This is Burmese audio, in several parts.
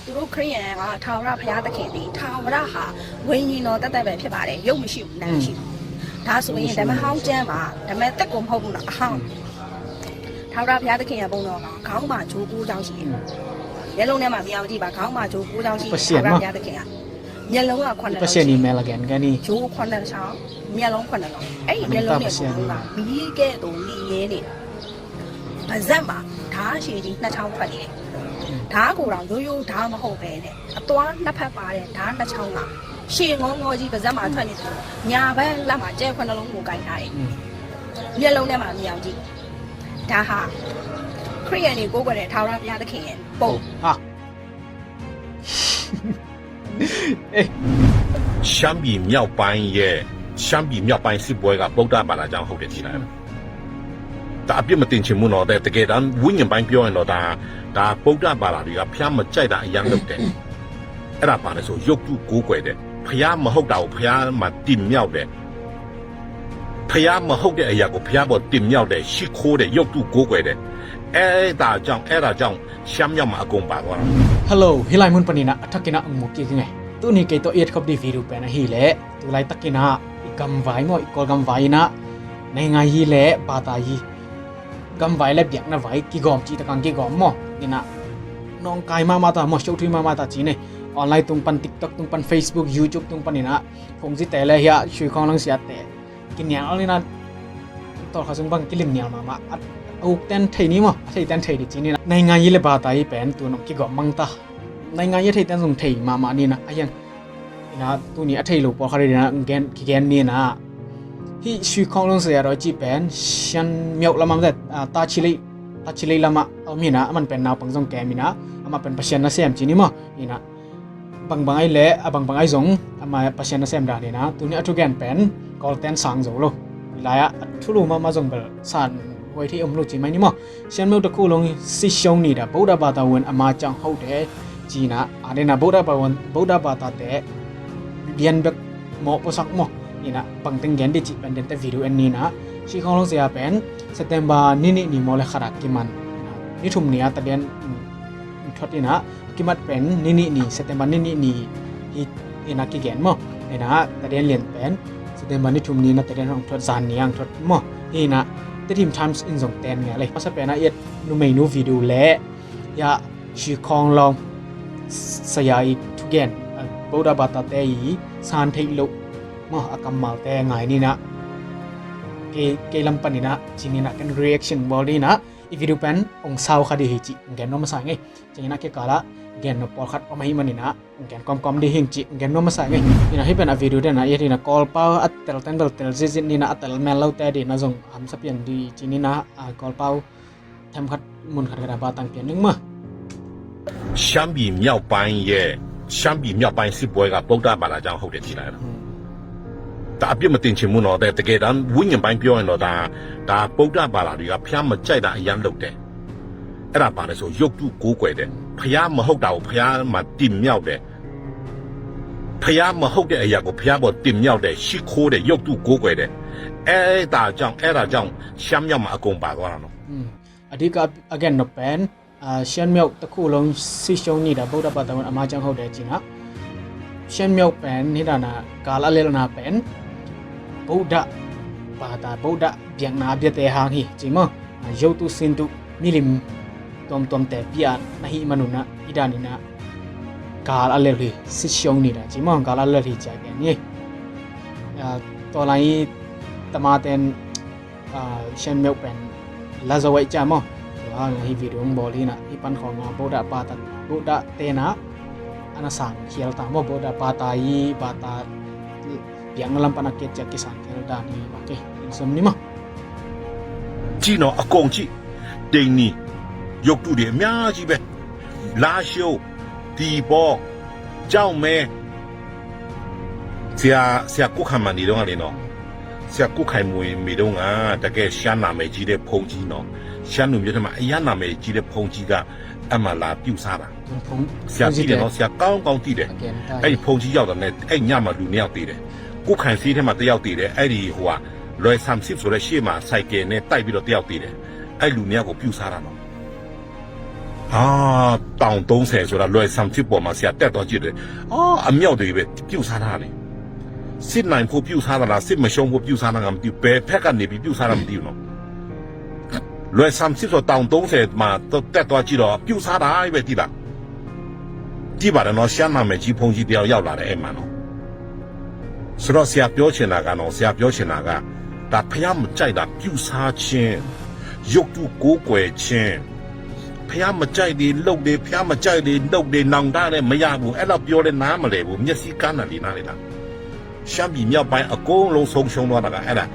သူတို့ခရိယန်ကထာဝရဘုရားသခင်ဒီထာဝရဟာဝိညာဉ်တော်တတ်ပဲဖြစ်ပါတယ်ရုပ်မရှိဘူးနာမ်မရှိဘူးဒါဆိုရင်ဓမ္မဟောင်းကျမ်းမှာဓမ္မတက်ကိုမဟုတ်ဘူးနော်အဟောင်းထာဝရဘုရားသခင်ရဲ့ဘုံတော်ကခေါင်းမှာဂျိုး9ချောင်းရှိတယ်မျက်လုံးထဲမှာမြင်အောင်ကြည့်ပါခေါင်းမှာဂျိုး9ချောင်းရှိတယ်ထာဝရဘုရားသခင်ကမျက်လုံးက9လုံးပတ်ရှင်နီမဲလာကန်ကန်နီဂျိုး9ချောင်းမျက်လုံး9လုံးအဲ့ဒီမျက်လုံးနဲ့ကိုယ်ကမီးကဲ့သို့လီရဲနေပါဇက်မှာဓာတ်ရှိကြီး2ချောင်းထွက်နေတယ်ဓာတ်ကိုတော့ရိုးရိုးဓာတ်မဟုတ်ပဲနဲ့အသွားနှစ်ဖက်ပါတဲ့ဓာတ်2ချောင်းကရှေ့ငုံငေါကြီးပါဇက်မှာထွက်နေတယ်ညာဘက်လက်မှာကျဲ9လုံးကိုကင်ထားတယ်မျက်လုံးထဲမှာမြင်အောင်ကြည့်ဒါဟာခရိယန်တွေကိုကိုယ်တဲ့ထာဝရဘုရားသခင်ရဲ့ပုံဟာ相比庙班也，相比庙班是不会个报答把那张好的起来了。但别么定情目喏，但这个人文人班表演喏，但报答把那个偏么在那一样的的，哎那办的时候肉都古怪的，偏么好到偏么定庙的，偏么好的哎呀个偏么定庙的，是苦的肉都古怪的，哎大张想要嘛公办哇。Hello ฮิไลมุนปนินะทักกินะอุมุกิไงตัวนี้เกตัวเอ็ดครับดีวิดีโอเป็นฮิเล่ตัวไลตักกินะอีกำไว้งออีกอลกำไว้นะในไงฮิเล่บาตาฮีกำไว้เล็บเบียกนะไว้กี่กอมจีตะกังกี่กอมมั้งนี่นะน้องกายมาตาหมอช่วยทุยมาตาจีเนี่ยออนไลน์ตรงปัน TikTok ตรงปัน Facebook YouTube ตรงปันนี่นะผมจิแต่เลยเฮียช่วยของลังเสียแต่กินอย่างอะไรนะต่อข้าซึ่งบางกิลิมเนี่ยมาเอาเต้นไทยนี่มั้งไทยเต้นไทยดิจีนี่นะในงานยี่เลบาตาฮีเป็นตัวน้องกี่กอมมังตาในงานยี่ไทยเต้นส่งไทยมานี่นะไอ้ยังนะตัวนี้ไทยลูกพอเขาเรียนนะแกนนี่นะที่ช่วยของลังเสียเราจีเป็นฉันมีเอาละมาแต่ตาชิลีละมาเอามีนะมันเป็นนาวปังส่งแกมีนะเอามาเป็นปัจจัยนะเสียมจีนี่มั้งนี่นะบางไอ้เละบางไอ้ส่งเอามาปัจจัยนะเสียมได้นี่นะตัวนี้ทุกแกนเป็นกอลเต้นสังโจโลหลายอ่ะทุลุมาส่งแบบสั่นไว้ที่อมลูกจีไหมนี่มั้งฉันมีตะคู่ลงสิชงนี่นะบูดาบาตาวันอามาจังเขาเดจีนะอันนี้นะบูดาบาตาเดเรียนแบบหมอภาษาหมอนี่นะบางตึงแกนดิจิเป็นเดนแต่วิดีโออันนี้นะชีของลงเสียเป็นสเตมบานี่มอลเลยขนาดกิมันนี่ทุ่มเนี่ยแต่เรียนทดนี่นะกิมัดเป็นนี่สเตมบานี่ที่นักกิแกนหมอนี่นะแต่เรียนเป็นสเตมบานี่ทุ่มนี้นะแต่เรียนของทดซานนี่ยังทดหมอนี่นะแต่ทีม Times in ส่งเต้นไงเลยเพราะสเปนนะเอ็ดนูเมนูวิดีโอและยาชีของลองสยายทุกแกนบูดาบาตาเตยซานเทลุมาอากามาเตไงนี่นะเกลัมปันนี่นะจีนี่นะกัน reaction บอดี้นะอีวิดีโอเป็นองศาวคดีหิจิแกนโนมาใส่ไงจีนี่นะเกกาละแกนโนปอลคัดออกมาให้มันนี่นะแกนคอมดีหิจิแกนโนมาใส่ไงนี่นะให้เป็นวิดีโอเดนะยี่นะ call เป้าอัตเตลเทนเบลเตลเจจินี่นะอัตเตลเมลเล่าแต่ดีนะส่งทำสับเปลี่ยนดีจีนี่นะcall เป้าทำคัดมุนคัดกระดาษบาตังเปลี่ยนนึงมั้ง相比庙班也，相比庙班是不会个报答把那张好的起来了。但别么定情目喏，但这个人文人班表演喏，但报答把那个偏么在那一样路的，哎那办的时候肉都古怪的，偏么好到偏么定庙的，偏么好的哎呀个偏么定庙的，是苦的肉都古怪的，哎那张想要嘛公办过了喏。อันนี้ก็ again นเป็นเชียนเมียวตะคู่ลงซิชงนี่ดาบูดาบาตาวันอามาจังเขาเดจินะเชียนเมียวเป็นนี่ดานะกาลาเลลนาเป็นบูดาบาตาบูดาเบียงนาเบียเตหางฮีจิมั้งโยตุสินตุมิลิมตอมแต่เปียนะฮีมนุนะอีดานี่นะกาลาเลลฮีซิชงนี่ดาจิมั้งกาลาเลลฮีใจแกนี่ตัวไหนตมาเต็นเชียนเมียวเป็นลาซาไวจามั้งhi video boli na ipan khong boda pata boda tena ana sang khial ta mo boda pata yi bata yang lam pana ke cha ki sang khel da ni ba ke insam ni ma ji no a kong ji ding ni yok tu de mya ji be la show ti bo jiao me sia ku khan man ni dong a le no sia ku khai mui mi dong a ta ke shan na me ji de phong ji noရှမ်းလူမျိုးတွေမှာအရနာမယ်ကြီးတဲ့ဖုန်ကြီးကအမှလာပြုတ်စားတာဆရာကြီးတယ်နော်ဆရာကောင်းတည်တယ်အဲ့ဒီဖုန်ကြီးရောက်တော့ねအဲ့ညမှာလူ2ယောက်တည်တယ်ကိုခိုင်စီးထဲမှာ1ယောက်တည်တယ်အဲ့ဒီဟိုကလွယ်30ဆိုတဲ့ရှေ့မှာစိုက်ကယ်နဲ့တိုက်ပြီးတော့1ယောက်တည်တယ်အဲ့လူ2ယောက်ကိုပြုတ်စားတာနော်啊，当东西说了，来上去播嘛，是带到这的，啊，庙对呗，丢啥他嘞？新南坡丢啥的啦？新门乡坡丢啥那个丢？北派个那边丢啥那么丢喏？来上去说当东西嘛，都带到这了，丢啥的一边地啦？地把的喏，香港没几碰几条要拿来嘛喏。是了，下表情那个喏，下表情那个，但พยายามใจ的丢啥钱，ยก住古怪钱。พยายามมาใจดีโลกดีพยายามมาใจดีโลกดีนองได้เลยไม่ยากบุไอ้เราเปียวเลยน้ำมาเลยบุมีสีกันอะไรนั่นเลยนะช่างบีเมียวไปอากงลงทรงชงนวลอะไรไอ้ละ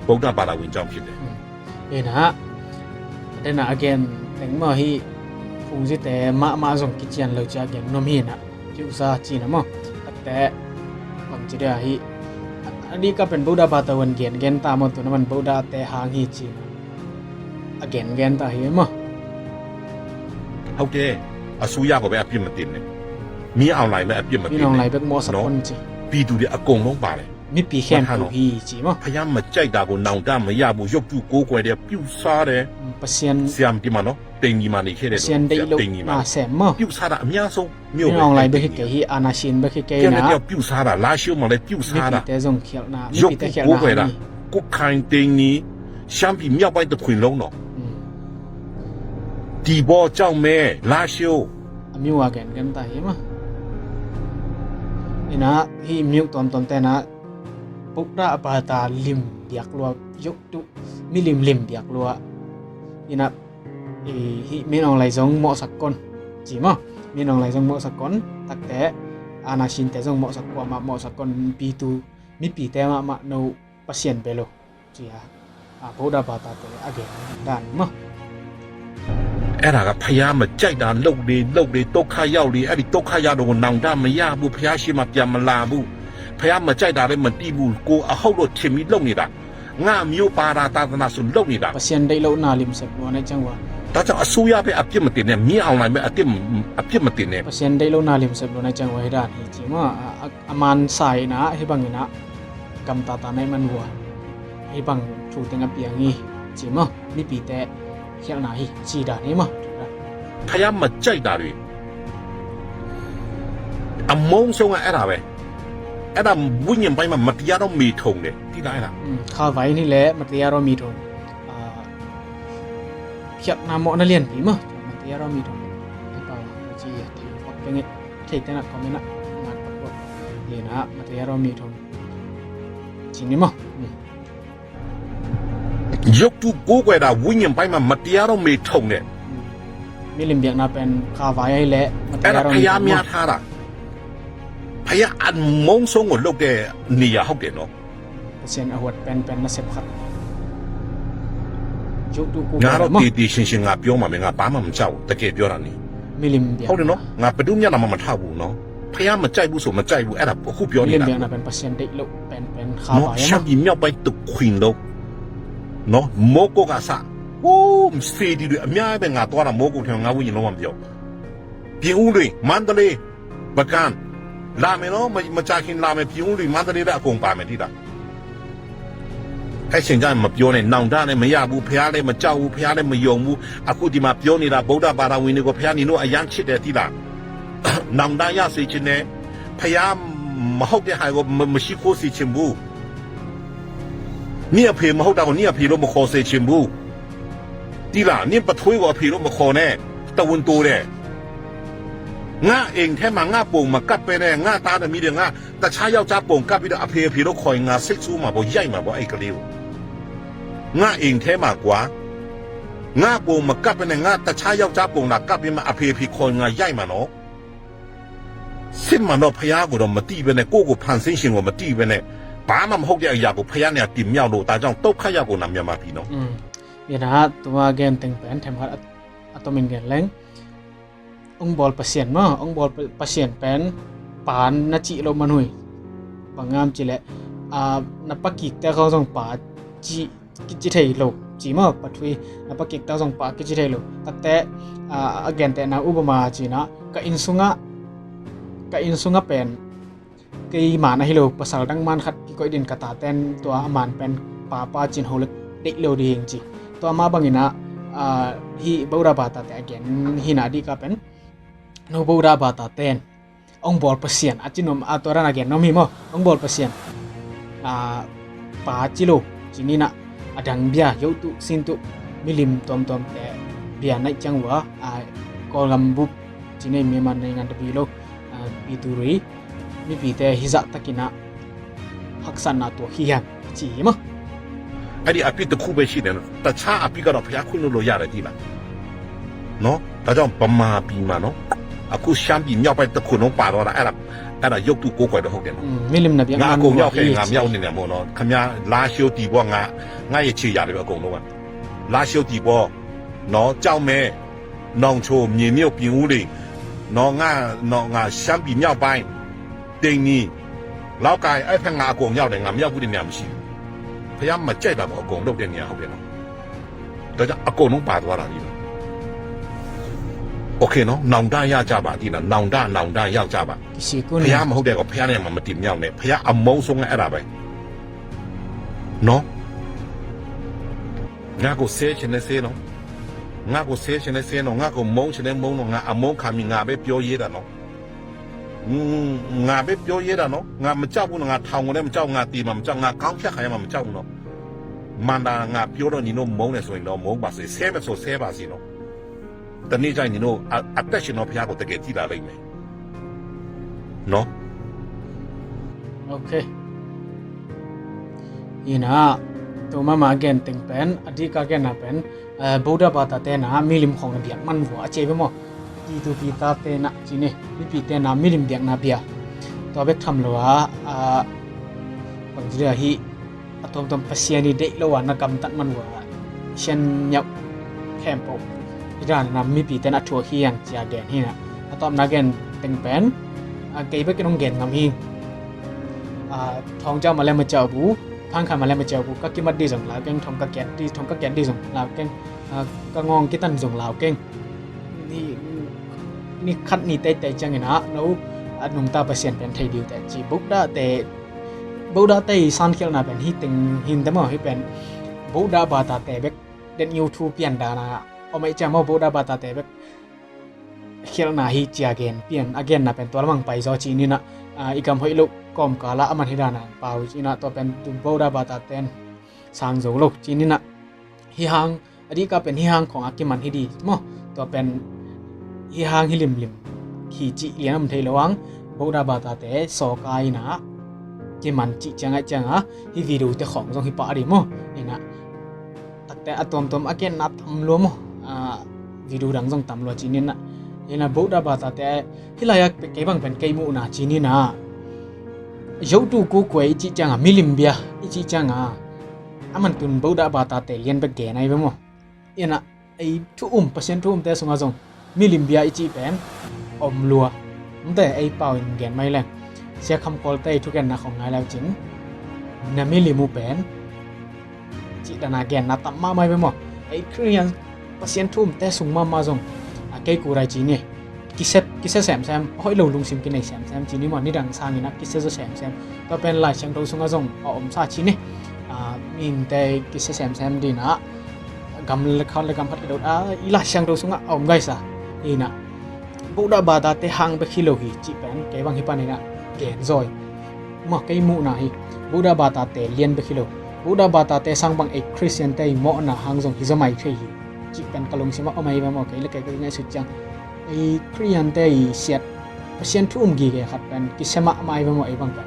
พวกนั้นบาดาวินจอมผิดเลยนะแต่นะ again แต่งมาให้คงจะแต่มาส่งกิจยันเราจะ again น้องมีนะที่อุตสาหจีนนะมั้งแต่บางทีเดียวให้อันนี้ก็เป็นบูดาบาตะวันเกียนเกนตามตัวนั้นมันบูดาแต่หางฮีจีน again เกนตาเหี้ยมั้งဟုတ်တယ်အစိုးရကပဲအပြစ်မတင်နဲ့မင်းအောင်လိုက်ပဲအပြစ်မတင်နဲ့မင်းအောင်လိုက်ပဲမောစကွန်ချီပြည်သူတွေအကုန်လုံးပါတယ်မိပီခဲမ်ပူဟီချီမဖယားမကြိုက်တာကိုနောင်တမရဘူးရုပ်တုကိုးကွယ်တဲ့ပြုတ်စားတယ်ပစျန်ဆီယမ်ဒီမနော်တိန်ကြီးမနေခဲ့တဲ့ပစျန်ဒိလုနာဆမ်မပြုတ်စားတာအများဆုံးမြို့ပဲမင်းအောင်လိုက်ပဲခဲဟီအာနာရှင်ပဲခဲကဲနာပြုတ်စားတာလာရှိုးမလဲပြုတ်စားတာတဲ့ဇုံခဲနာမိပီတဲ့ခဲနာကိုခိုင်တိန်ကြီးရှမ်းပြည်မြောက်ပိုင်းတစ်ခွင်လုံးတော့ဒီဘောကြောင့်မဲလာရှိုးအမျိုးအကန်ကန်တာဟေမအနာဟီမြုပ်တန်တန်တဲ့နာပုဒ္ဒအဘာတာလင်ပြက်လောယုတ်တုမီလင်လင်ပြက်လောအနာဟီမင်းအောင်လိုက်ဆုံးမော့စကွန်ဂျီမမင်းအောင်လိုက်ဆုံးမော့စကွန်တက်တဲ့အာနာရှင်တဲ့ဆုံးမော့စကွာမော့စကွန်ပီတူမိပီတဲ့မနိုပစျန်ပဲလို့ဂျီဟာဗုဒ္ဓဘာသာတဲ့အကေဒန်မအဲ့ဒါကဖယားမကြိုက်တာလှုပ်လေဒုက္ခရောက်လေအဲ့ဒီဒုက္ခရောက်တော့နောင်တမရဘူးဖယားရှိမှပြန်မလာဘူးဖယားမကြိုက်တာလည်းမတိဘူးကိုအဟုတ်လို့ထင်ပြီးလှုပ်နေတာငါမျိုးပါတာသာသနာဆိုလှုပ်နေတာပစျန်ဒိတ်လို့နာလင်ဆက်လို့နဲ့ကျန်ဝါဒါကြောင့်အစိုးရပဲအပြစ်မတင်နဲ့မြင်းအောင်လိုက်ပဲအပြစ်မတင်နဲ့ပစျန်ဒိတ်လို့နာလင်ဆက်လို့နဲ့ကျန်ဝါဟိဒါနီချီမအမန်ဆိုင်နာဟိဘငိနာကမ်တာတာနိုင်မန်ဝါဟိဘငထူတင်အပြငီချီမမိပီတဲ့ခဲနာဟိချီဒါနေမဖယားမကြိုက်တာတွေအမုန်းဆုံးကအဲ့ဒါပဲအဲ့ဒါဝိညာဉ်ပိုင်းမှာမတရားတော့မိထုံတယ်တိတိုင်းလားခါဝိုင်းนี่แหละမတရားတော့မိထုံဖြတ်နာမောနလျန်ပြီမတရားတော့မိထုံဒီပါကြီးရတီဖောက်ငယ်ထိတ်တဲ့ကွန်မန့်မတ်ပတ်လေနာမတရားတော့မိထုံဂျင်းနီမရုပ်တုကိုးကွယ်တာဝိညာဉ်ပိုင်းမှာမတရားတော့မိထုံတယ်မီလင်ဘီနာပန်ခါဝိုင်းလေမတရားတော့ဖယားများထားတာဖယားအမုန်းဆုံးကိုလုပ်တဲ့နေရာဟုတ်တယ်နော်ပစျန်အဝတ်ပန်နာဆက်ခတ်ကျုပ်တို့ကိုငါတော့တီရှင်းငါပြောမှာမင်းငါဘာမှမကြောက်ဘူးတကယ်ပြောတာနေမီလင်ဘီဟုတ်တယ်နော်ငါဘယ်သူမျက်နှာမှမထောက်ဘူးနော်ဖယားမကြိုက်ဘူးဆိုမကြိုက်ဘူးအဲ့ဒါအခုပြောနေတာမီလင်ဘီနာပန်ပစျန်ဒိတ်လို့ပန်ခါဝိုင်းရှမ်းပြည်မြောက်ပိုင်းတုတ်ခွင်လို့နော်မိုးကိုကစားโอ้စီဒီတွေအများပဲငါသွားတာမိုးကုတ်ထဲငါဝိညာဉ်လုံးမပြောပြင်ဦးတွေမန္တလေးပကံလာမယ်နော်မချခင်လာမယ်ပြင်ဦးတွေမန္တလေးတဲ့အကုန်ပါမယ်တိတာအဲ့ရှင်ကမပြောနဲ့နောင်တနဲ့မရဘူးဖះလည်းမကြောက်ဘူးဖះလည်းမယုံဘူးအခုဒီမှာပြောနေတာဗုဒ္ဓဘာသာဝင်တွေကိုဖះနေလို့အယမ်းချစ်တယ်တိတာနောင်တရစေချင်တယ်ဖះမဟုတ်တဲ့ဟာကိုမရှိခိုးစေချင်ဘူးนี่အဖေမဟုတ်တာကိုนี่အဖေလို့မခေါ်စေချင်ဘူးဒီလားနင်ပထွေးကိုအဖေလို့မခေါ်နဲ့တဝန်တိုးတဲ့ငါအိမ်ထဲမှာငါပုံမကပ်ပဲနဲ့ငါသားသမီးတွေငါတခြားယောက်ျားပုံကပ်ပြီးတော့အဖေလို့ခေါ်ရင်ငါစိတ်ဆိုးမှာပေါ့ရိုက်မှာပေါ့အဲ့ကလေးကိုငါအိမ်ထဲမှာကွာငါပုံမကပ်ပဲနဲ့ငါတခြားယောက်ျားပုံလာကပ်ပြီးမှအဖေခေါ်ရင်ငါရိုက်မှာနော်စစ်မှန်တော့ဖះကိုတော့မတိပဲနဲ့ကိုယ့်ကိုဖန်ဆင်းရှင်ကိုမတိပဲနဲ့ဘာမှမဟုတ်တဲ့အရာကိုဖះနဲ့တင်မြောက်လို့ဒါကြောင့်ဒုက္ခရောက်ကုန်တာမြန်မာပြည်နော်Yana tua gen teng pen them hat atomin gen leng ong bol pasien ma ong bol pasien pen pan na chi lo manui bangam chi le na pakik ta khong song pa chi chi thei lo chi ma pathui na pakik ta song pa chi thei lo tatte again te na ubama chi na ka insunga pen kei ma na hilo pasal dang man khat ki ko din kata ten tua man pen pa chin holek dei lo ding chiตัวมาบางอินะ hi boda bata te again hina di ka pen no boda bata ten ong bol pasien achinom atoran again no mi mo ong bol pasien pa chilo chinina adang bia yo tu sin tu milim tom te bia nai changwa kolambu chine mi man nai ngan bi lo pituri mi pi te hiza takina haksan na to hiyan chi ma အဲ့ဒီအပြစ်တစ်ခုပဲရှိတယ်နော်တခြားအပြစ်ကတော့ဘုရားခွင့်လို့ရတယ်ဒီလားနော်ဒါကြောင့်ဗမာပြည်မှာနော်အခုရှမ်းပြည်မြောက်ပိုင်းတစ်ခုလုံးပါတော့တာအဲ့ဒါရုပ်တုကိုးကွယ်တော့ဟုတ်တယ်နော် milim na bia ငါအကုန်မြောက်ခဲ့ငါမြောက်နေတယ်မို့နော်ခမရလာရှိုးတီဘောငါရဲ့ချီရတယ်ပဲအကုန်လုံးကလာရှိုးတီဘောနော်ကြောက်မဲနောင်ချိုမြေမြုပ်ပြင်ဦးလေးနော်ငါရှမ်းပြည်မြောက်ပိုင်းတိန်နီလောက်ကိုင်အဲ့ဖက်ငါအကုန်မြောက်တယ်ငါမြောက်ဘူးတဲ့နေရာမရှိဘူး ဖះမကြိုက်တာပေါ့အကုန်လုပ်တဲ့နေရာဟုတ်တယ်နော်ဒါကြောင့်အကုန်လုံးပါသွားတာဒီလိုโอเคနော်နောင်တရကြပါဒီလားနောင်တရောက်ကြပါ si ဖ kun ះမဟုတ်တဲ့ကောဖះနဲ့မှမတင်မြောက်နဲ့ဖះအမုန်းဆုံးအဲ့ဒါပဲနော်ငါကိုဆဲချင်နေဆဲနော်ငါကိုဆဲချင်နေဆဲနော်ငါကိုမုန်းချင်နေမုန်းနော်ငါအမုန်းခံပြီးငါပဲပြောရဲတာနော်ငါပဲပြောရဲတာနော်ငါမကြောက်ဘူးနော်ငါထောင်ကိုလည်းမကြောက်ငါတီးမှမကြောက်ငါကောင်းဖြတ်ခိုင်းမှမကြောက်ဘူးနော်မန္တာငါပြောတော့ညီတို့မုန်းတယ်ဆိုရင်တော့မုန်းပါစေဆဲမဆိုဆဲပါစီနော်တနေ့ကျရင်ညီတို့အသက်ရှင်တော့ဖះကိုတကယ်ကြည့်လာလိမ့်မယ်နော် okay ina to mama again ting pen adika again na pen boda bata te na milim khong na biak man wo ache be mo ti tu pi ta te na chi ne pi te na milim biak na bia to be tham lo wa bang jira hi atom tom pasiani de lo wa na kam tat man wa shen nyap campo idan na mi pi te na tho hi yang cha gen hi na atom na gen ting pen ke be ke nong gen ngam hi thong cha ma le ma cha bu thang kha ma le ma cha bu ka ki mat di jong la keng thong ka ken di jong la keng ka ngong ki tan jong la keng ni khat ni te chang ina no anum ta pasien pen thai diu te chi buda te san khel na pen hi ting hin ta mo hi pen buda ba ta te bek den youtube pian da na o mai cha mo buda ba ta te bek khel na hi chi again again na pen to lamang pai zo chi ni na ikam hoi lo kom kala aman hidana pau china to pen tu boda bata ten sang zo lo chinina hi hang adi ka pen hi hang khong akiman hidi mo to pen hi hang hilim khi chi liam thei lawang boda bata te so kai na kiman chi changa hi video te khong jong hi pa ri mo ina takte atom again na tham lo mo video dang jong tam lo chinina ina boda bata te hilaya ke bang pen ke mu na chinina dấu tu cố quậy chị chăng à milim bia chị chăng à aman tun boda bata te lian be ge nai be mo ina ai thu percent thu te sunga jong milim bia chị pen om lua mte ai pau in gen mai la sia kham kol te thu ken na khong ngai la ching na milimu pen chị dana gen na tam ma mai be mo ai korean percent thu te sung ma jong a ke ku rai chi ni kise sem hoi lo lung sim ki nei sem chi ni mo ni dang sang ina kise zo sem to pen lai chang do sunga jong om sa chi ni min te kise sem di na gam le gam phat do ila chang do sunga om gai sa ina buda bada te hang be khilo hi chi pen ke bang hi pa ni na gen zoi ma kai mu na hi buda bada te lien be khilo buda bada te sang bang e christian te mo na hang jong hi zamai the hi chi pen kalong sima omai ba mo kai le kai ngai su chang ai Korean te siat pasien thum gi ge khat pen ki sema mai ba mo ai bang pen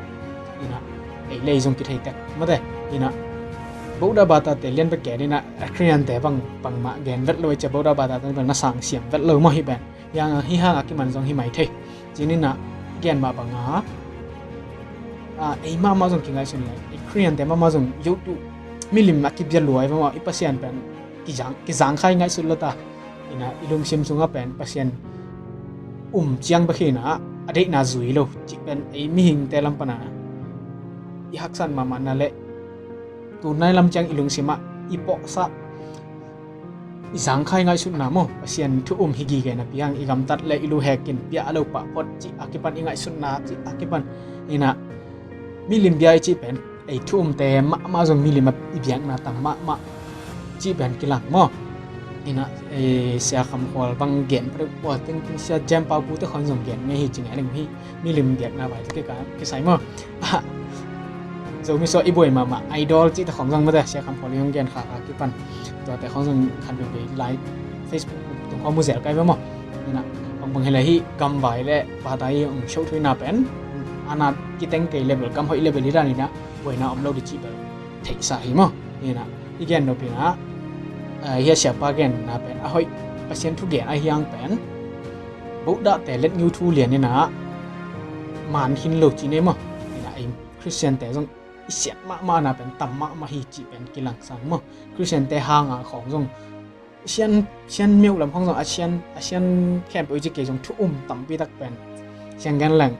ina ai lei jong ki thei tek ma de ina boda bata te len be ke ni na Korean te bang ma gen vet loi cha boda bata te bang na sang siam vet lo mo hi ben yang hi hang a ki man jong hi mai thei jini na gen ma bang ha ai ma jong ki ngai sun ai Korean te ma jong youtube milim ma ki bia loi ba mo i pasien pen ki jang khai ngai su lo ta ina ilung sim sunga pen pasien chiang ba khina ade na zui lo chi pen ai mi hing te lam pana i haksan ma man na le tu nai lam chang ilung sima i po sa i sang khai ngai su na mo pasien thu higi ge na piang i gam tat le ilu hekin pia alo pa pot chi akipan i ngai su na chi akipan ina milim bia chi pen ai thu te ma jong milim i biang na tam ma chi pen kilang mo ina sia kham khol bang gen pre po ting sia jam pa pu te khon jong gen nge hi ching eng hi mi lim biak na bai ke ka ke sai mo zo mi so iboi ma idol chi ta khong jong ma da sia kham khol yong gen kha ki pan to te khong jong khan be live Facebook tung khom mu zel kai mo ina bang hele hi gam vai le pa dai ong show thui na pen ana ki teng ke level kam hoi level ira ni na boi na upload chi ba thei sa hi mo ina igen no pina ya siapa gen na pen ahoi pasien thu gen a hiang pen buddha te let new thu lian ni na man hin lo chi ne mo ina im christian te jong isiat ma na pen tam ma hi chi pen kilang sang mo christian te hanga khong jong sian meu lam khong jong asian camp oi chi ke jong thu tam pi tak pen siang gan lang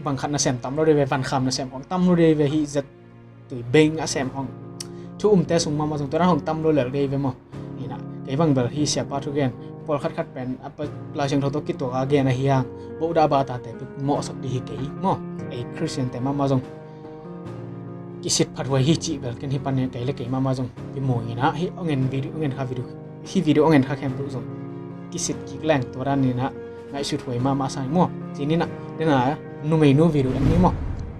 bang khat na sem tam lo de ve van kham na sem khong tam lo de ve hi zat tui beng a sem khong thu te sung ma jong tora hong tam lo lel de ve mo ina ke bang bel hi sia pa thu gen pol khat pen apa la jeng tho to ki to again a hiang bo da ba ta te mo sak di hi ke mo ai christian te ma jong kisit phat wa hi chi bel ken hi pan ne ke le ke ma jong bi mo ina hi ongen video ongen kha khem tu jong kisit ki lang tora ni na ngai su thoi ma sai mo chi ni na de na nu mei nu video an ni mo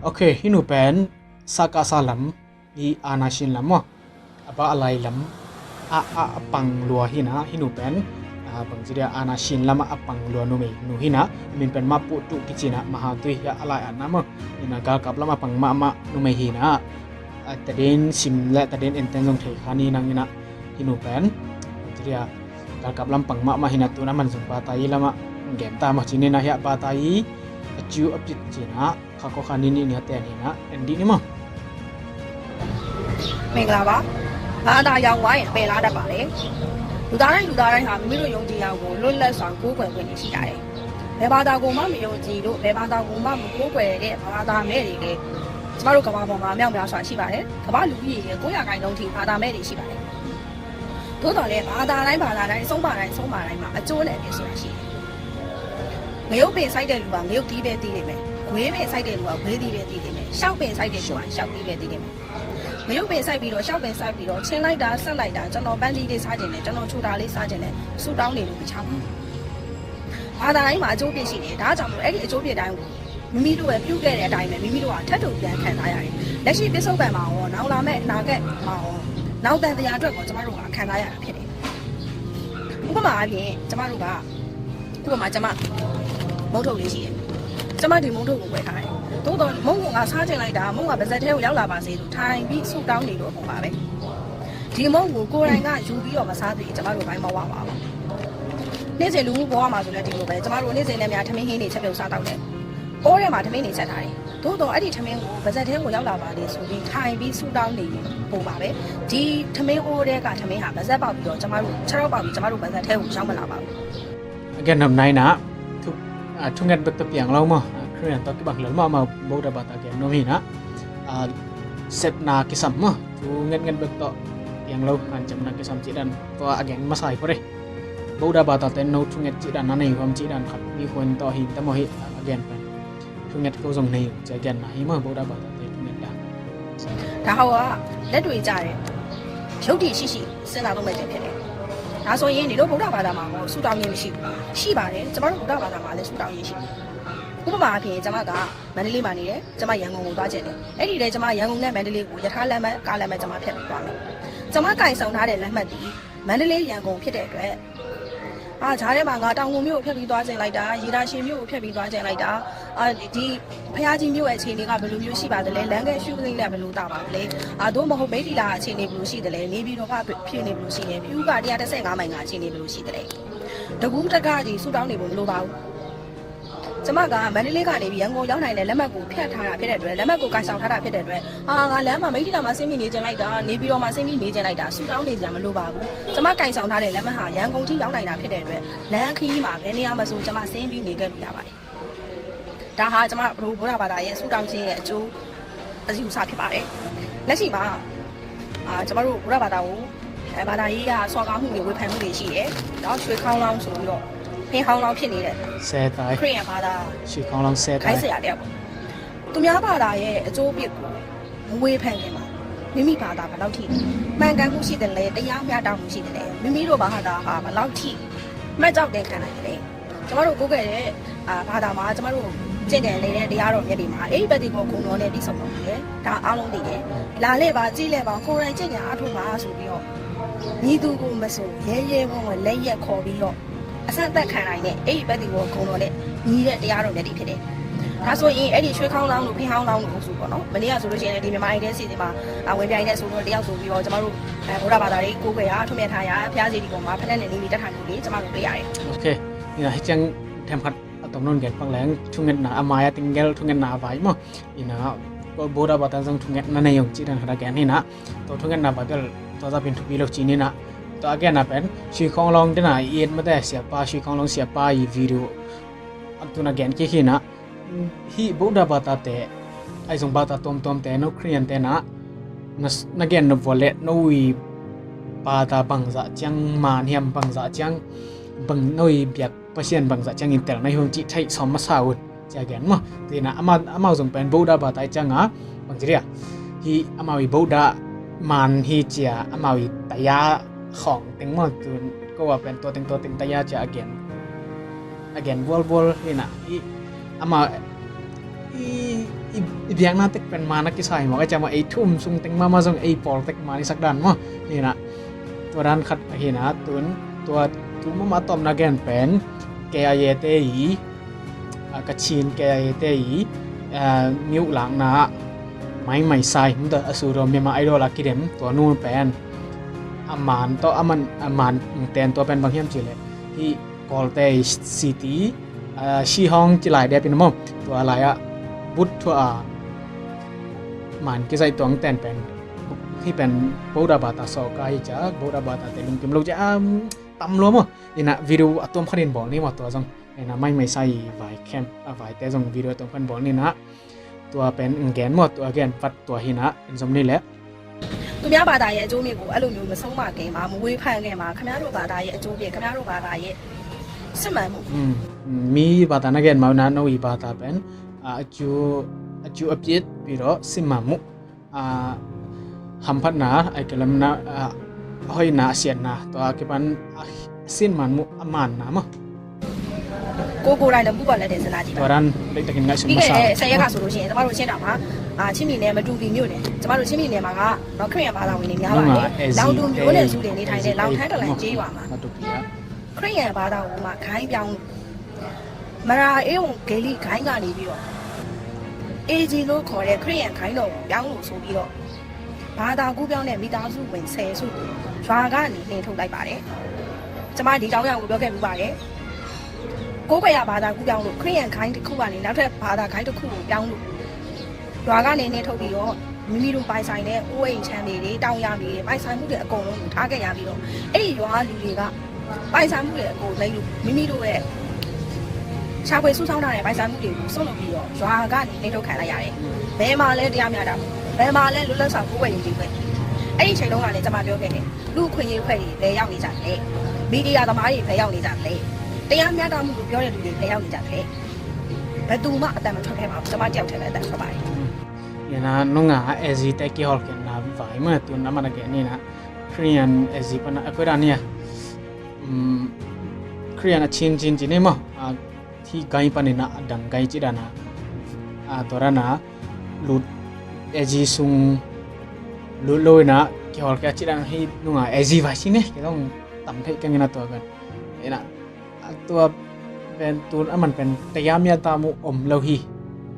okay hi nu pen saka salam i anashin lam mo aba alai lam a pang lua hi na hi nu pen bang jiria anashin lama apang lua nu mei nu hi na min pen ma pu tu ki china ma ha tu ya alai an na mo ina ga kap lama pang ma nu mei hi na taden sim la taden enten jong thei khani nang ina hi nu pen jiria ga kap lam pang ma hi na tu na man jong pa tai lama gen ta ma chini na ya pa tai achiu apit china kha ko khani ni ne te ni na endi ni mo မင်္ဂလာပါဘာသာရောက်သွားရင်ပယ်လာတတ်ပါလေလူသားတိုင်းဟာမိမိတို့ယုံကြည်ရာကိုလွတ်လပ်စွာကိုးကွယ်ခွင့်ရှိကြတယ်ဘယ်ဘာသာကိုမှမယုံကြည်လို့ဘယ်ဘာသာကိုမှမကိုးကွယ်တဲ့ဘာသာမဲ့တွေလည်းကျမတို့ကမ္ဘာပေါ်မှာအမြောက်များစွာရှိပါတယ်ကမ္ဘာလူကြီးရဲ့900ခန့်လုံးထိဘာသာမဲ့တွေရှိပါတယ်သို့တော်လည်းဘာသာတိုင်းဆုံးပါတိုင်းမှာအကျိုးနဲ့ပဲဆိုတာရှိတယ်ငရုတ်ပင်စိုက်တဲ့လူကငရုတ်တီးပဲတီးနေမယ်ဝေးပင်စိုက်တဲ့လူကဝေးတီးပဲတီးနေမယ်ရှောက်ပင်စိုက်တဲ့လူကရှောက်တီးပဲတီးနေမယ်မရုပ်ပင်ဆိုင်ပြီးတော့ရှောက်ပင်ဆိုင်ပြီးတော့ချင်းလိုက်တာဆက်လိုက်တာကျွန်တော်ပန်းလေးလေးစားခြင်းနဲ့ကျွန်တော်ချူတာလေးစားခြင်းနဲ့ဆူတောင်းနေလို့မချောင်းဘူး။ဘာသာတိုင်းမှာအကျိုးပြည့်ရှိတယ်။ဒါကြောင့်မို့အဲ့ဒီအကျိုးပြည့်တိုင်းကိုမိမိတို့ပဲပြုခဲ့တဲ့အတိုင်းပဲမိမိတို့ကထပ်တူပြန်ခံစားရတယ်။လက်ရှိပြစ္ဆုတ်ပံမှာရောနောက်လာမဲ့အနာဂတ်မှာရောနောက်တန်တရားအတွက်ကိုကျမတို့ကခံစားရတာဖြစ်တယ်။ဥပမာအပြင်ကျမတို့ကဥပမာကျမမုတ်ထုတ်လေးရှိတယ်။ကျမဒီမုတ်ထုတ်ကိုဝယ်ထားတယ်။သို့တော့မုံကစားချင်လိုက်တာမုံကပါဇက်ထဲကိုရောက်လာပါစေလို့ထိုင်ပြီးဆူတောင်းနေလို့ပေါ့ပါပဲဒီမုံကိုကိုယ်တိုင်ကယူပြီးတော့မစားသေးကျမတို့ဘိုင်းမဝပါဘူးနေ့စဉ်လူမှုဘဝမှာဆိုလည်းဒီလိုပဲကျမတို့နေ့စဉ်နဲ့များထမင်းဟင်းတွေချက်ပြုတ်စားတောက်တယ်အိုးထဲမှာထမင်းတွေချက်ထားတယ်သို့တော့အဲ့ဒီထမင်းကိုပါဇက်ထဲကိုရောက်လာပါလေဆိုပြီးထိုင်ပြီးဆူတောင်းနေပုံပါပဲဒီထမင်းအိုးထဲကထမင်းဟာပါဇက်ပေါက်ပြီးတော့ကျမတို့6ရောက်ပေါက်ပြီးကျမတို့ပါဇက်ထဲကိုရောက်မလာပါဘူး again nam nai na thu ngat bek to piang lo mo kren to ki bang lo ma bo da ba ta gen no hi na set na ki sam mo thu ngat bek to piang lo kan cham na ki sam chi dan to again ma sai ko re bo da ba ta ten no thu ngat chi dan na nei hom chi dan khat mi khon to hi ta mo hi again pan thu ngat ko jong nei che again na hi ma bo da ba ta te thu ngat da ဒါဟောကလက်တွေကြတယ်ရုပ်တည်ရှိစဉ်းစားလို့မဖြစ်ဖြစ်တယ်ဒါဆိုရင်ဒီလိုဗုဒ္ဓဘာသာမှာဆူတောင်းရင်းမရှိဘူးရှိပါတယ်ကျမတို့ဗုဒ္ဓဘာသာမှာလည်းဆူတောင်းရင်းရှိတယ်ဥပမာအဖြစ်ကျမကမန္တလေးမှာနေတယ်ကျမရန်ကုန်ကိုသွားကျင်တယ်အဲ့ဒီတည်းကျမရန်ကုန်နဲ့မန္တလေးကိုယထာလမ်းမကားလမ်းမကျမဖြတ်ပြီးသွားမယ်ကျမကင်ဆောင်ထားတဲ့လက်မှတ်ဒီမန္တလေးရန်ကုန်ဖြစ်တဲ့အတွက်ဂျားထဲမှာငါတောင်ကုန်မြို့ကိုဖြတ်ပြီးသွားကျင်လိုက်တာရေဒါရှင်မြို့ကိုဖြတ်ပြီးသွားကျင်လိုက်တာဒီဖျားကြီးမြို့ရဲ့အခြေအနေကဘယ်လိုမျိုးရှိပါသလဲလမ်းကရှုပ်သိမ်းလည်းဘယ်လိုတာပါလဲတို့မဟုတ်မိတ်တီလာအခြေအနေဘယ်လိုရှိသလဲနေပြည်တော်ကဖြစ်နေဘယ်လိုရှိလဲပြူက135မိုင်ကအခြေအနေဘယ်လိုရှိသလဲတကူးတကားကြီးဆူတောင်းနေဖို့မလိုပါဘူးကျမကမန္တလေးကနေပြီးရန်ကုန်ရောက်နိုင်တဲ့လက်မှတ်ကိုဖြတ်ထားတာဖြစ်တဲ့အတွက်လက်မှတ်ကိုကိုင်ဆောင်ထားတာဖြစ်တဲ့အတွက်ငါလမ်းမှာမိတ်တီလာမှာဆင်းပြီးနေကြလိုက်တာနေပြည်တော်မှာဆင်းပြီးနေကြလိုက်တာဆူတောင်းနေကြမလိုပါဘူးကျမကိုင်ဆောင်ထားတဲ့လက်မှတ်ဟာရန်ကုန်ထိရောက်နိုင်တာဖြစ်တဲ့အတွက်လမ်းခီးမှာဘယ်နေရာမှာဆိုကျမဆင်းပြီးနေခဲ့လို့ရပါတယ်ဒါဟာကျမဘုရားဘာသာရဲ့ဆူတောင်းခြင်းရဲ့အကျိုးအယူဆဖြစ်ပါတယ်လက်ရှိမှာကျမတို့ဘုရားဘာသာကိုဘာသာရေးကစော်ကားမှုတွေဝေဖန်မှုတွေရှိတယ်တော့ရွှေခေါင်းလောင်းဆိုပြီးတော့ဖင်ဟောင်းလောင်းဖြစ်နေတဲ့ဆဲတိုင်းခရီးရဘာသာရွှေခေါင်းလောင်းဆဲတိုင်းခိုင်းစရာတယောက်သူများဘာသာရဲ့အကျိုးပြစ်ကိုမဝေဖန်ခင်မှာ မိမိဘာသာဘယ်လောက်ထိမှန်ကန်မှုရှိတယ်လဲတရားမျှတမှုရှိတယ်လဲမိမိတို့ဘာသာဟာဘယ်လောက်ထိမှတ်ကြောက်တဲ့ခံနိုင်တယ်ကျမတို့ကိုးခဲ့တဲ့ဘာသာမှာကျမတို့ကျင့်တယ်နေတဲ့တရားတော်မြတ်တွေမှာအဲ့ဒီပฏิဘောကုံတော်နဲ့တိဆောင်တော့တယ်ဒါအားလုံးသိတယ်လာလဲပါကြည့်လဲပါကိုယ်တိုင်ကျင့်ကြအားထုတ်ပါဆိုပြီးတော့ညီသူကိုမဆိုရဲရဲဝံ့ဝံ့လက်ရက်ခေါ်ပြီးတော့အဆက်သက်ခံနိုင်တဲ့အဲ့ဒီပฏิဘောကုံတော်နဲ့ညီတဲ့တရားတော်မြတ်တွေဖြစ်တယ်ဒါဆိုရင်အဲ့ဒီရွှေခေါင်းလောင်းတို့ဖင်ဟောင်းလောင်းတို့ဆိုပေါ့နော်မနေ့ကဆိုလို့ရှိရင်ဒီမြန်မာအိမ်ထဲစီစဉ်မှာဝင်ပြိုင်တဲ့ဆိုတော့တယောက်ဆိုပြီးတော့ကျမတို့ဗုဒ္ဓဘာသာတွေကိုးကွယ်ရထွတ်မြတ်ထားရဖျားစီဒီပေါ်မှာဖက်နဲ့နေပြီးတက်ထိုင်မှုလေးကျမတို့တွေ့ရတယ်။ Okay. Ina hicang tempat atau non get panglang tunget na amaya tinggal tunget na vai mo. Ina boda batan sang tunget na nayong ci dan hada gen ni na. To tunget na babel to ta pin thu bi lo chi ni na. To again na pen shi khong long de na ien ma da siapa shi khong long siapa i video atuna gen ki khi na hi boda bata te ai song bata tom te no Korean te na na gen no volet no wi bata bangza chang man hiam bangza chang bang noi biak pasien bangza chang intel nai hong chi thai som ma saun cha gen mo ti na ama song pen boda bata chang a bang jiria hi amawi boda man hi chia amawi taya khong teng mo tun ko wa pen to teng taya cha again bol ni na i ama i biak na tek pen mana ki sai mo ka cha ma ei thum sung teng ma song ei pol tek ma ni sak dan mo ni naตัวด้านคัดเห็นนะตัวมาตอมนาแกนเป็นแกเยเตอีกระชินแกเยเตอีมิวหลังนะไม้ใส่มันตัวอสูรมีมาไอดอลลักกิเดมตัวนู่นเป็นอามันตัวอามันแทนตัวเป็นบางเฮียมจีเลยที่กอลเตซิตี้ชีฮองจีหลายเดเป็นมั้งตัวอะไรอะบุตรตัวมันก็ใส่ตัวแทนเป็นที่เป็นโบราบาตาสกายจ้าโบราบาตาแต่ลุงกิมลูกจะตำรวจมั้งนี่นะวิดีโออัตโนมัติบอกนี่มาตัวจงนี่นะไม่ใส่ไวแคมไวแต่จงวิดีโออัตโนมัติบอกนี่นะตัวเป็นแกนหมดตัวแกนฟัดตัวหินะเป็นสมนี่แหละသူများဘာသာရဲ့အကျိုးမြတ်ကိုအဲ့လိုမျိုးမဆုံးမခင်မှာမဝေးဖန်ခင်မှာခင်ဗျားတို့ဘာသာရဲ့အကျိုးပြခင်ဗျားတို့ဘာသာရဲ့စစ်မှန်မှုมีဘာသာနာแกนมานะနော်ဤဘာသာเป็นအကျိုးအပြစ်ပြီးတော့စစ်မှန်မှုhampat na ay kalam na hoy na sian na to akipan sin man mu aman na mo ကိုယ်တိုင်လည်းပူပါလက်တဲ့စလာကြည့်ပါ toran like takin ngai sum ဒီက sa ဆယ်ရက်ကဆိုလို့ရှိရင်ကျမတို့ရှင်းတာမှာချင်းမီနယ်မတူပီမြို့နယ်ကျမတို့ချင်းမီနယ်မှာကတော့ခရစ်ယာန်ဘာသာဝင်တွေများပါတယ်လောင်တူမျိုးနဲ့စုတွေနေထိုင်တဲ့လောင်ထန်းတလန်ကျေးရွာမှာ matu pia ခရစ်ယာန်ဘာသာဝင်မှာခိုင်းပြောင်းမရာအေးုံဂေလိခိုင်းကနေပြီးတော့အေဂျီလို့ခေါ်တဲ့ခရစ်ယာန်ခိုင်းတော်ပြောင်းလို့ဆိုပြီးတော့ဘာသာကူးပြောင်းတဲ့မိသားစုဝင်10စုရွာကနေနှင်ထုတ်လိုက်ပါတယ်ကျမဒီတောင်းရကိုပြောခဲ့မှုပါတယ်ကိုယ်ပဲရဘာသာကူးပြောင်းလို့ခရစ်ယာန်ခိုင်းတစ်ခုကနေနောက်ထပ်ဘာသာခိုင်းတစ်ခုကိုပြောင်းလို့ရွာကနေနှင်ထုတ်ပြီးတော့မိမိတို့ပိုင်ဆိုင်တဲ့အိုးအိမ်ချမ်းတွေတောင်းရပြီးပိုင်ဆိုင်မှုတွေအကုန်လုံးကိုထားခဲ့ရပြီးတော့အဲ့ဒီရွာလူတွေကပိုင်ဆိုင်မှုတွေအကုန်လိုက်လို့မိမိတို့ရဲ့ရှာဖွေစုဆောင်းထားတဲ့ပိုင်ဆိုင်မှုတွေကိုဆုံးလုပ်ပြီးတော့ရွာကနေနှင်ထုတ်ခံလိုက်ရတယ်ဘယ်မှာလဲတရားမျှတမှုဘယ်မှာလဲလွတ်လပ်စွာကိုယ်ဝယ်ယူပြီးပဲအဲ့ဒီချိန်တုန်းကလည်းကျွန်မပြောခဲ့တယ်လူခွင့်ရေးဖွဲ့တွေလည်းရောက်နေကြတယ်မီဒီယာသမားတွေလည်းရောက်နေကြတယ်တရားမျှတမှုကိုပြောတဲ့လူတွေလည်းရောက်နေကြတယ်ဘယ်သူမှအတန်မထွက်ခဲ့ပါဘူးကျွန်မတယောက်တည်းလည်းအတန်ထွက်ပါတယ် yana nunga ezi te ki hol ken na vai ma tu na mana ke ni na Korean ezi pana akwera ni Korean a chin ni ma thi gai pani na dang gai chi dana torana lut ezi sung loi na ki hol ka chi dang hi nunga ezi vai chi ne ke dong tam thai ka ngina to kan ena to ben tun aman pen tayam ya tamu om lo hi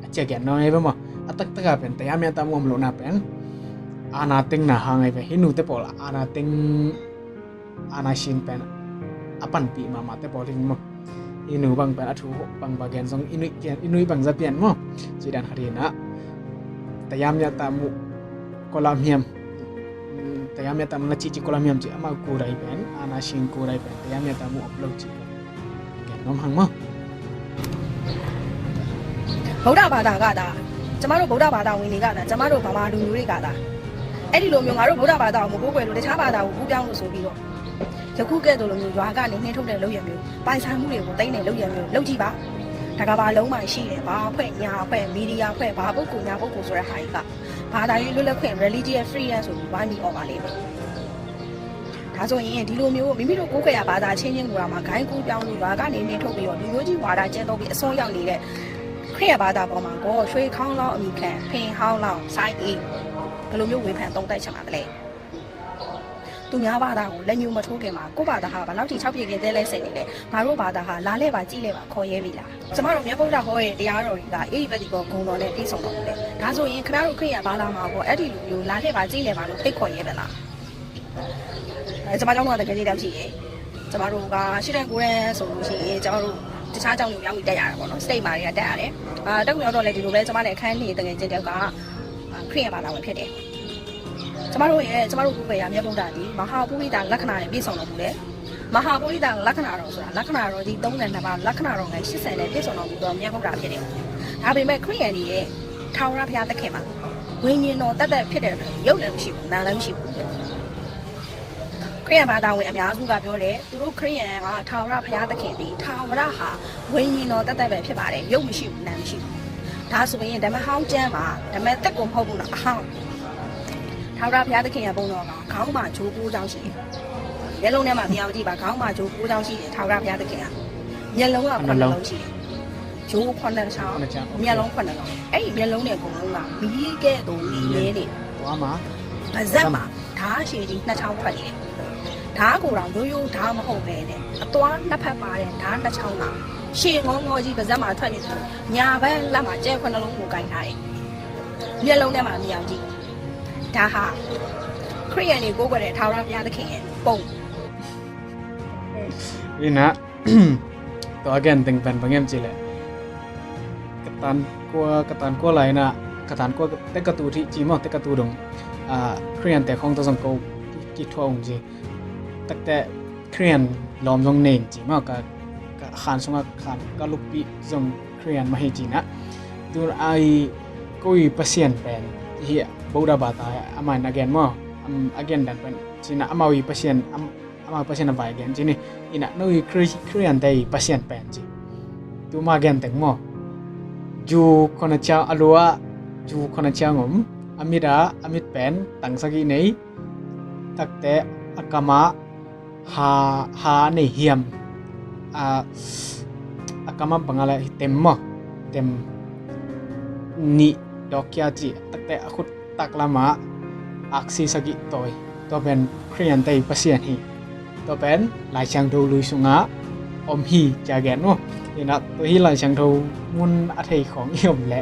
acha gen no ai ba ma atak taka pen tayam ya tamu om lo na pen ana ting na hangai pe hinu te pol ana ting ana shin pen apan pi mama te polin mo inu bang pen athu bang bagian song inui bang za pian mo chi dan harina tayam ya tamu kolam hiam tayam ya tamu na chi kolam hiam chi ama kurai pen ana shin kurai pen tayam ya tamu upload chi gen nom hang mo ဗုဒ္ဓဘာသာကဒါကျမတို့ဗုဒ္ဓဘာသာဝင်တွေကဒါကျမတို့ဗမာလူမျိုးတွေကဒါအဲ့ဒီလိုမျိုးငါတို့ဗုဒ္ဓဘာသာကိုမကိုးကွယ်လို့တခြားဘာသာကိုကူးပြောင်းလို့ဆိုပြီးတော့ယခုကဲ့သို့လိုမျိုးရွာကနေနှင်းထုတ်တဲ့လုပ်ရမျိုးပိုင်ဆိုင်မှုတွေကိုတိမ့်တဲ့လုပ်ရမျိုးလုပ်ကြည့်ပါဒါကဘာလုံးမှရှိတယ်ဘာအဖွဲ့ညာအဖွဲ့မီဒီယာအဖွဲ့ဘာပုဂ္ဂိုလ်ညာပုဂ္ဂိုလ်ဆိုတဲ့ဟာကြီးက ဘာသာရေးလွတ်လပ်ခွင့် religious freedom ဆိုပြီးဝိုင်းပြီးអော်ပါလိမ့်မယ်ဒါဆိုရင်ဒီလိုမျိုးမိမိတို့ကိုယ်ကြရဘာသာချင်းချင်းကိုယ်မှာဂိုင်းကူးပြောင်းလို့ရွာကနေနေထုတ်ပြီးတော့လူမျိုးကြီးဝါဒကျဲတော့ပြီးအစွန်းရောက်နေတဲ့ခရစ်ယာန်ဘာသာပေါ်မှာကိုရွှေခေါင်းလောင်းအမိခံဖင်ဟောင်းလောင်းစိုင်းအေးဘယ်လိုမျိုးဝေဖန်သုံးသပ်ချင်ပါသလဲသူများဘာသာကိုလက်ညှိုးမထိုးခင်မှာကိုယ့်ဘာသာဟာဘယ်လောက်ထိ6ပြည့်ကင်းသေးလဲစိတ်နေလဲငါတို့ဘာသာဟာလာလဲပါကြည့်လဲပါခေါ်ရဲပြီလားကျမတို့မြတ်ဗုဒ္ဓဟောတဲ့တရားတော်ကြီးကအေးပတိကောဂုံတော်နဲ့ပြည့်စုံတော်မူတယ်ဒါဆိုရင်ခင်ဗျားတို့ခရစ်ယာန်ဘာသာမှာပေါ့အဲ့ဒီလူမျိုးလာလဲပါကြည့်လဲပါလို့ဖိတ်ခေါ်ရဲပဲလားကျမကြောင့်တော့တကယ်ကြီးတောက်ရှိရဲ့ကျမတို့ကရှစ်တန်း9တန်းဆိုလို့ရှိရင်ကျမတို့တခြားကြောင့်ရောက်ပြီးတက်ရတာပေါ့နော်စတိတ်မာတွေကတက်ရတယ်တက်ကူရောက်တော့လေဒီလိုပဲကျမလည်းအခန်းနေတကယ်ချင်းတယောက်ကခရစ်ယာန်ဘာသာဝင်ဖြစ်တယ်ကျမတို့ကိုယ်ပဲရမြတ်ဗုဒ္ဓဒီမဟာပုရိသလက္ခဏာနဲ့ပြည့်စုံတော်မူတယ်မဟာပုရိသလက္ခဏာတော်ဆိုတာလက္ခဏာတော်ဒီ32ပါးလက္ခဏာတော်ငယ်80နဲ့ပြည့်စုံတော်မူသောမြတ်ဗုဒ္ဓဖြစ်တယ်ဒါပေမဲ့ခရစ်ယာန်တွေရဲ့ထာဝရဘုရားသခင်မှာဝိညာဉ်တော်တတ်ဖြစ်တဲ့ရုပ်လည်းမရှိဘူးနာမ်လည်းမရှိဘူးခရစ်ယာန်ဘာသာဝင်အများစုကပြောတယ်သူတို့ခရစ်ယာန်ကထာဝရဘုရားသခင်ဒီထာဝရဟာဝိညာဉ်တော်တတ်ပဲဖြစ်ပါတယ်ရုပ်မရှိဘူးနာမ်မရှိဘူးဒါဆိုရင်ဓမ္မဟောင်းကျမ်းမှာဓမ္မတက်ကိုမဟုတ်ဘူးနော်အဟောင်းထာဝရဘုရားသခင်ရဲ့ဘုန်းတော်ကခေါင်းမှာဂျိုး9ချောင်းရှိတယ်မျက်လုံးထဲမှာမြင်အောင်ကြည့်ပါခေါင်းမှာဂျိုး9ချောင်းရှိတယ်ထာဝရဘုရားသခင်ကမျက်လုံးက9လုံးရှိတယ်ဂျိုး9ချောင်းမျက်လုံး9လုံးအဲ့ဒီမျက်လုံးနဲ့ကိုယ်လုံးကမီးကဲ့သို့နေနေသွားမှာပါဇက်မှာဓာတ်ရှည်ကြီး2ချောင်းထွက်နေတယ်ဓာတ်ကိုတော့ရိုးရိုးဓာတ်မဟုတ်ပဲနဲ့အသွားနှစ်ဖက်ပါတဲ့ဓာတ်2ချောင်းကရှည်ငုံငေါကြီးပါဇက်မှာထွက်နေတယ်ညာဘက်လက်မှာကျဲ9လုံးကိုကိုင်ထားတယ်မျက်လုံးထဲမှာမြင်အောင်ကြည့်ဒါဟာခရစ်ယာန်တွေကိုယ်ကတဲ့ထာဝရဘုရားသခင်ရဲ့ပုံဒီနာတော့အကန်တင်ပန်ဘငမ်ချီလေကတန်ကိုလိုက်နာကတန်ကိုတက်ကတူတီជីမတက်ကတူဒုံခရစ်ယာန်တဲ့ခေါင်းတော့ကိုကိထွအောင်ကြီးတက်တဲ့ခရစ်ယာန်လောမ်ဇုံနေជីမကခန်ဆုံခန်ကလုပီဇုံခရစ်ယာန်မဟီဂျီနာသူအိုင်ကိုီပစီယန်ပန်ဟီBuddha bata amain again mo again dan pen Cina amawi pasien ama pasien apa again Cini ina noi Korean day pasien pen ji tu ma again teng mo ju kona cha alua ju kona cha ngom amit pen tang sagi nei takte akama ha nei hiam akama bangala tem mo tem ni dokya ji takte akut tak lama aksi sagi toy to ben Korean tay pasien hi to ben lai chang do lui sunga om hi jagen no ina to hi lai chang do mun athei khong yom le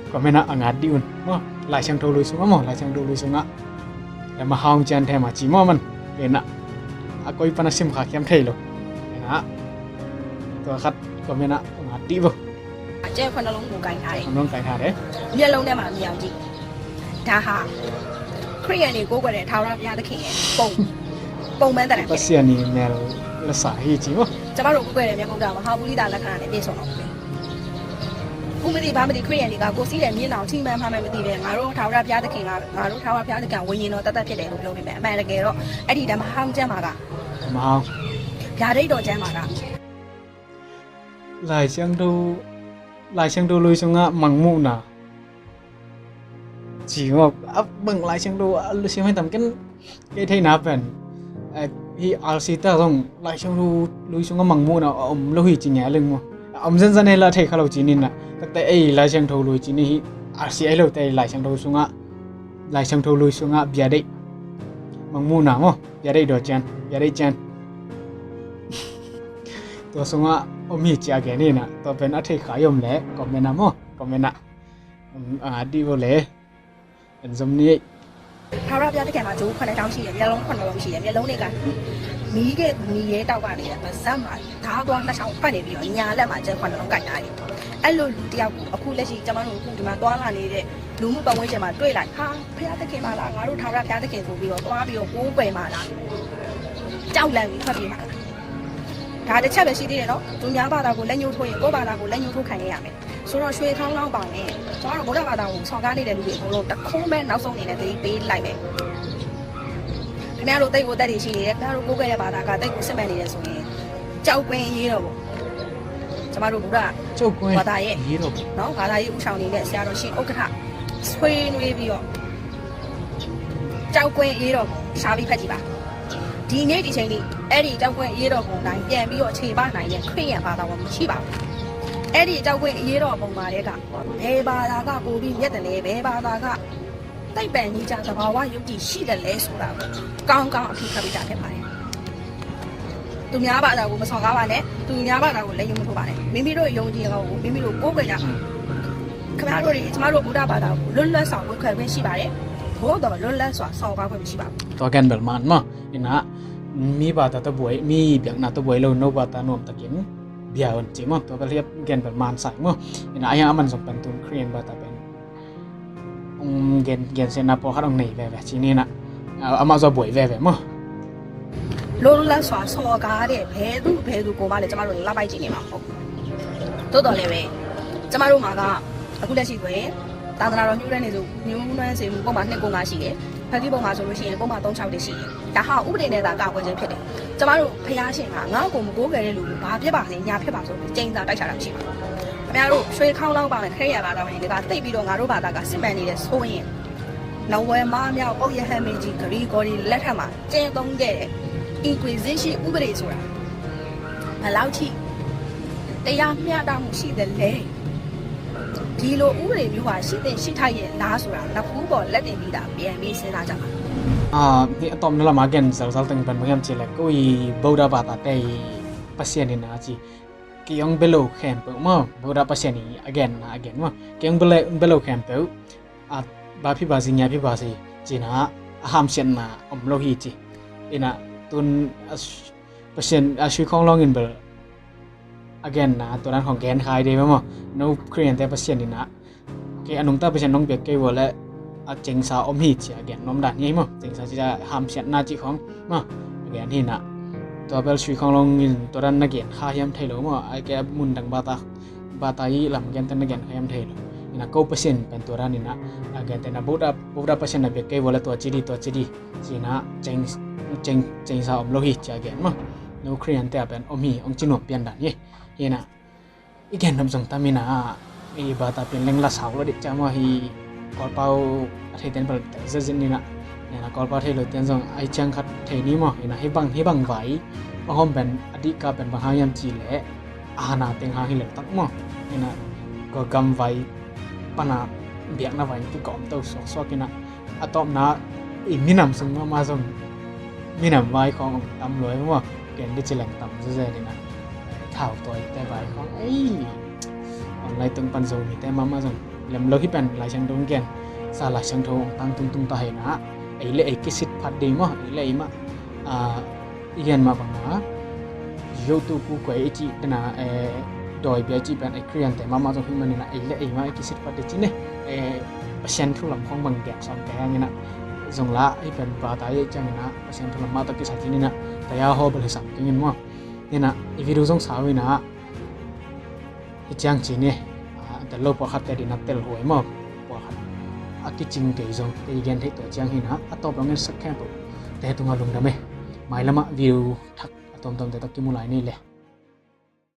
ko mena angat diun mo lai chang do lui sunga mo lai chang do lui sunga ya ma hong chan the ma chi mo man ina akoi panasim kha kyam thei lo ina to khat ko mena angat di bo ကျဲ9လုံးကိုကိုင်ထားတယ်9လုံးကိုင်ထားတယ်မျက်လုံးထဲမှာမြင်အောင်ကြည့်ဒါဟာခရစ်ယာန်တွေကိုယ်ကတဲ့ထာဝရဘုရားသခင်ရဲ့ပုံမှန်တဲ့ပစီယနီနယ်လက်စာဟီကြီးပေါ့ကျမတို့ကိုယ်ကတဲ့မြတ်ဗုဒ္ဓမဟာပုရိသလက္ခဏာနဲ့ပြည့်စုံတော်မူတယ်ခုမသိဘာမသိခရစ်ယာန်တွေကကိုစီးတဲ့မြင်းအောင်ထိမှန်မှမသိပဲငါတို့ထာဝရဘုရားသခင်ကငါတို့ထာဝရဘုရားသခင်ဝိညာဉ်တော်တတ်ဖြစ်တယ်လို့ပြောနေတယ်အမှန်တကယ်တော့အဲ့ဒီဓမ္မဟောင်းကျမ်းမှာကဓမ္မဟောင်းဗျာဒိတ်တော်ကျမ်းမှာက来相都类上啊盲目呐，只我บิ่ง来相都类上ให้ทำกันcái thay nạp bên hi alsita xong lại相都类上啊盲目呐lâu hi chỉ nhẹ lưng mà dân dân này là thầy khá lâu chỉ nên là các tại lại相都類chỉ nên hi alsi lâu tại lại相都xuống á lại相都類xuống á bia đấy盲目nào mà bia đấy đồ chanตัวสงะอมีจาแกนี่นะตัวเป็นอัฐิขายมแหละก็แม่นำก็แม่นดีบ่แหละเป็นสมนี้ထာဝရဘုရားတခင်မှာဂျိုး9ချောင်းရှိတယ်မျက်လုံး9လုံးရှိတယ်မျက်လုံးတွေကမီးကရဲတောက်ကနေပါဇက်မှာဓာတ်သွား2ချောင်းဖတ်နေပြီးတော့ညာလက်မှာကျဲ9လုံးကိုက်ထားတယ်အဲ့လိုလူတယောက်ကိုအခုလက်ရှိကျွန်တော်တို့အခုဒီမှာသွားလာနေတဲ့လူမှုပတ်ဝန်းကျင်မှာတွေ့လိုက်ဟာဘုရားသခင်ပါလားငါတို့ထာဝရဘုရားသခင်ဆိုပြီးတော့သွားပြီးတော့ကိုးကွယ်မှာလားကြောက်လန့်ပြီးထွက်ပြေးမှာဒါတစ်ချက်ပဲရှိသေးတယ်နော်သူများဘာသာကိုလက်ညှိုးထိုးရင်ကိုယ့်ဘာသာကိုလက်ညှိုးထိုးခံရမယ်ဆိုတော့ရွှေခေါင်းလောင်းပါနဲ့ကျွန်တော်တို့ဗုဒ္ဓဘာသာကိုဆောင်ကားနေတဲ့လူတွေအကုန်လုံးတခုံးပဲနောက်ဆုံးနေနဲ့ပေးလိုက်မယ်ခင်ဗျားတို့တိတ်ကိုတက်တည်ရှိနေတယ်ခင်ဗျားတို့ကိုယ်ကရဲ့ဘာသာကတိတ်ကိုစစ်မှန်နေတယ်ဆိုရင်ကြောက်ကွင်းရေးတော့ပေါ့ကျွန်တော်တို့ဗုဒ္ဓကြောက်ကွင်းဘာသာရဲ့ရေးတော့နော်ဘာသာရေးဥဆောင်နေတဲ့ဆရာတော်ရှင်ဥက္ကဋ္ဌ ဆွေးနွေးပြီးတော့ကြောက်ကွင်းအေးတော်ကိုရှားပြီးဖက်ကြည့်ပါဒီနေ့ဒီချိန်လေးအဲ့ဒီကြောက်ကွင်းအေးတော်ပုံတိုင်းပြန်ပြီးတော့ခြေပနိုင်တဲ့ခရိယန်ဘာသာဝင်မရှိပါဘူးအဲ့ဒီကြောက်ကွင်းအေးတော်ပုံမှာတဲ့ကဘယ်ဘာသာကပိုပြီးမြတ်တယ်လဲဘယ်ဘာသာကတိတ်ပန်ကြီးကြသဘာဝယုတ်ကြည်ရှိတယ်လဲဆိုတာကိုကောင်းကောင်းအထူးခပ်ပြီးတာဖြစ်ပါတယ်သူများဘာသာကိုမဆောင်ကားပါနဲ့သူများဘာသာကိုလည်းယုံမထိုးပါနဲ့မိမိတို့ယုံကြည်ကောင်ကိုမိမိတို့ကိုးကွယ်ကြပါခင်ဗျားတို့တွေကျမတို့ဗုဒ္ဓဘာသာကိုလွတ်လပ်စွာဝေခွဲခွင့်ရှိပါတယ်ဘို့တော်လွတ်လပ်စွာဆောင်ကားခွင့်မရှိပါဘူး ตัวกันเบลมันมั้งนี่นะมีบาตาตะบวยมีเบียงนาตะบวยโลโนบาตานอมตะกินเบียวันจิมั้งตัวก็เรียกกันเบลมันใส่มั้งนี่นะยังมันสมเป็นตุนเครียนบาตาเป็นเกนเซนาพอคัดองไหนแว่ๆทีนี้นะเอามาจะบวยแว่ๆมั้ง လွတ်လပ်စွာစော်ကားတဲ့ဘဲသူကိုမှလည်းကျမတို့လက်ပိုက်ကြည့်နေမှာဟုတ်တိုးတော်လည်းပဲကျမတို့မှာကအခုလက်ရှိတွင်သာသနာတော်ညှို့တဲ့နေစုညှို့နှွမ်းစေမှုပုံမှန်295ရှိတယ်ဖက်တိပုံမှာဆိုလို့ရှိရင်ပုံမှန်36ရှိတယ်ဒါဟာဥပဒေနဲ့သာကာကွယ်ခြင်းဖြစ်တယ်ကျမတို့ဖျားရှင်ကငါ့ကိုမကိုးကြတဲ့လူကိုဘာဖြစ်ပါစေညာဖြစ်ပါဆိုပြီးကျင်းသာတိုက်ချတာရှိပါခင်ဗျားတို့ရွှေခေါင်းလောက်ပါမယ်ခရိယာဘာသာဝင်တွေကတိတ်ပြီးတော့ငါတို့ဘာသာကစစ်မှန်နေတဲ့ဆိုရင်လောဝဲမမြောက်ပုတ်ရဟန်းမင်းကြီးဂရီဂေါရီလက်ထက်မှာကျင်းသုံးခဲ့တဲ့ Inquisition ဥပဒေဆိုတာဘယ်လောက်ထိတရားမျှတမှုရှိတယ်လဲဒီလိုဥပဒေမျိုးဟာရှိတဲ့ရှိထိုက်ရဲ့လားဆိုတာနှစ်ခုပေါ်လက်တင်ပြီးတာပြန်ပြီးစဉ်းစားကြပါ ni atom nala magen sal teng ban magam chile koi boda bata tei pasien ni na chi kiyong belo khem pe mo boda pasien ni again mo kiyong belo khem pe at ba phi ba si nya phi ba si chi na aham sian na om lo hi chi ina tun pasien ashui khong long in bel again naตัวนั้นของแกนคายเดมั้งno korean แต่ pasien ni na ke anung ta pasien nong be ke walaเจงซาอมฮีจีแกนน้อมด่านนี้มั้งเจงซาจะห้ามเสียนาจีของมั้งแกนที่น่ะตัวเบลชีของลงยินตัวนั้นนักเก็ตข้าย้ำไทยหรือมั้งไอแกมุนดังบาตายีลำแกนแต่นักเก็ตข้าย้ำไทยหรือนี่นะ9%เป็นตัวนั้นนี่นะแกนแต่นะบูดาเปอร์เซ็นต์นะเบกเกวอลตัวจีดีจีน่ะเจงซาอมโลหิตจีแกนมั้งโนเครียนแต่เป็นอมฮีองจิโนเปียนด่านยี่นี่นะอีแกนทำส่งตามินะไอบาตาเป็นเล็งละสาวแล้วเด็กจำว่าฮีกอลเปาไทยเต็นเปิดแต่เจนนี่นะเนี่ยนะกอลเปาไทยเลยเต็นส่งไอจังคัดไทยนี้มั้งนะให้บังไว้มาห้อมเป็นอดีตกับเป็นบางหายามจีแหละอาหารเต็งหาให้เหลือตั้งมั้งเนี่ยนะก็กำไว้ปนาเบียกนะไว้ที่ก่อมเต้าสอกๆนะอะตอมนะอีมีน้ำส่งมาส่งมีน้ำไว้ของตำรวจมั้งแกนดิจิแหลงตำเจนี่นะข่าวตัวแต่ไว้ของไอออนไลน์ตึงปันส่งมีแต่มาส่งเล่มโลหิเป็นหลายช่างตรงแกนsalah sang thong tang tung tahe na ai le ai kisit phat de ma ai le ma igen ma bang na youtube ku ko chi na doi bia chi ban ai krian te ma so himan na ai le ai ma ai kisit phat de chi ne pasien thu lam khong bang gak som ka ni na zong la ai ban ba ta ye chang na pasien thu lam ma ta ki sa chi ni na ta ya ho bal hisap ki ngin mo ni na i video zong sa wi na hi chang chi ne ta lo pa khat te di na tel hoi mo aki ching ke zong ke gen thei to chang hin ha atop long sak khem to te tunga lung da me mai lama view thak atom te to ki mulai ni le